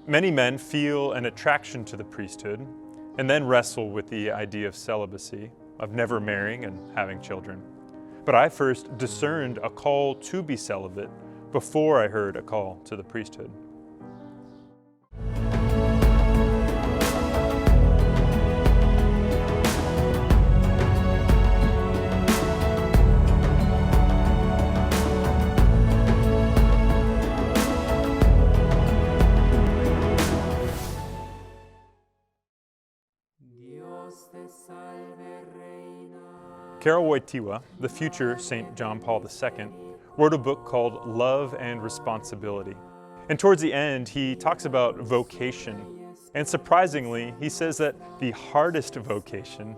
Many men feel an attraction to the priesthood and then wrestle with the idea of celibacy, of never marrying and having children. But I first discerned a call to be celibate before I heard a call to the priesthood. Karol Wojtyla, the future St. John Paul II, wrote a book called Love and Responsibility. And towards the end, he talks about vocation. And surprisingly, he says that the hardest vocation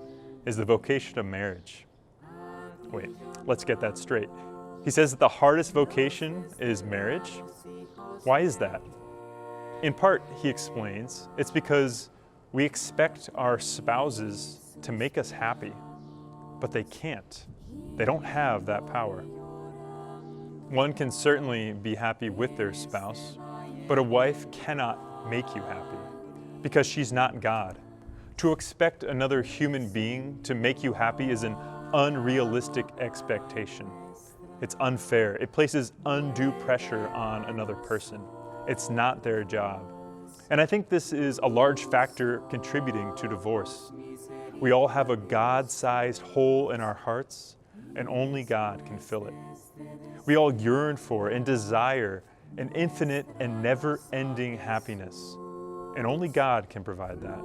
is the vocation of marriage. Wait, let's get that straight. He says that the hardest vocation is marriage? Why is that? In part, he explains, it's because we expect our spouses to make us happy. But they can't. They don't have that power. One can certainly be happy with their spouse, but a wife cannot make you happy because she's not God. To expect another human being to make you happy is an unrealistic expectation. It's unfair. It places undue pressure on another person. It's not their job. And I think this is a large factor contributing to divorce. We all have a God-sized hole in our hearts, and only God can fill it. We all yearn for and desire an infinite and never-ending happiness, and only God can provide that.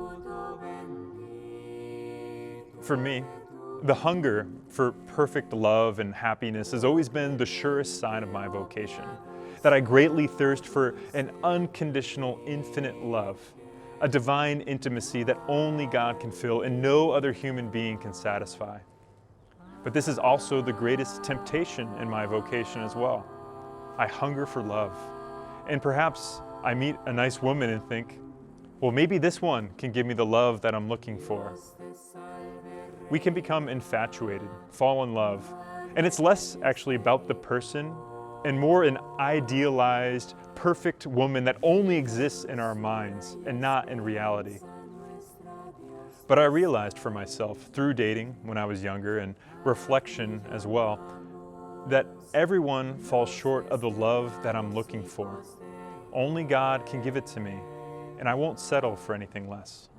For me, the hunger for perfect love and happiness has always been the surest sign of my vocation, that I greatly thirst for an unconditional, infinite love, a divine intimacy that only God can fill and no other human being can satisfy. But this is also the greatest temptation in my vocation as well. I hunger for love. And perhaps I meet a nice woman and think, well, maybe this one can give me the love that I'm looking for. We can become infatuated, fall in love, and it's less actually about the person and more an idealized, perfect woman that only exists in our minds and not in reality. But I realized for myself through dating when I was younger and reflection as well, that everyone falls short of the love that I'm looking for. Only God can give it to me, and I won't settle for anything less.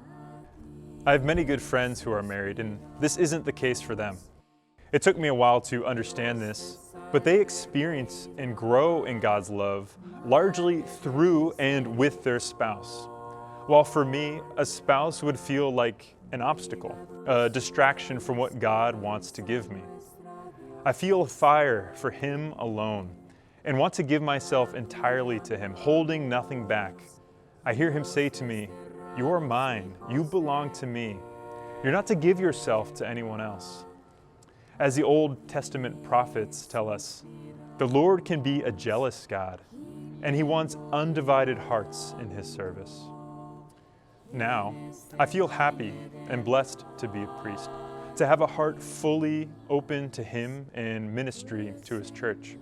I have many good friends who are married, and this isn't the case for them. It took me a while to understand this, but they experience and grow in God's love largely through and with their spouse. While for me, a spouse would feel like an obstacle, a distraction from what God wants to give me. I feel a fire for Him alone and want to give myself entirely to Him, holding nothing back. I hear Him say to me, "You are mine, you belong to me. You're not to give yourself to anyone else." As the Old Testament prophets tell us, the Lord can be a jealous God, and He wants undivided hearts in His service. Now, I feel happy and blessed to be a priest, to have a heart fully open to Him and ministry to His church.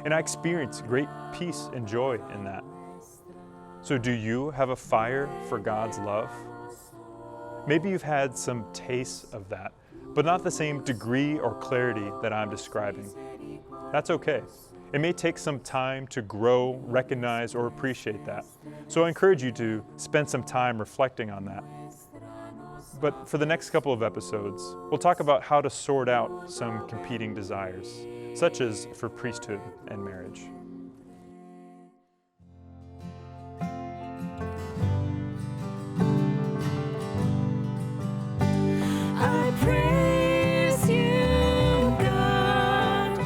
And I experience great peace and joy in that. So do you have a fire for God's love? Maybe you've had some tastes of that, but not the same degree or clarity that I'm describing. That's okay. It may take some time to grow, recognize, or appreciate that. So I encourage you to spend some time reflecting on that. But for the next couple of episodes, we'll talk about how to sort out some competing desires, such as for priesthood and marriage. I praise you, God,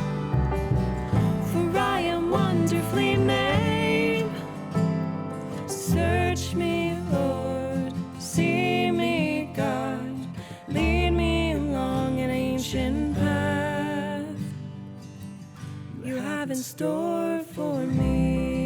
for I am wonderfully made. Search me, Lord, see me, God, lead me along an ancient path you have in store for me.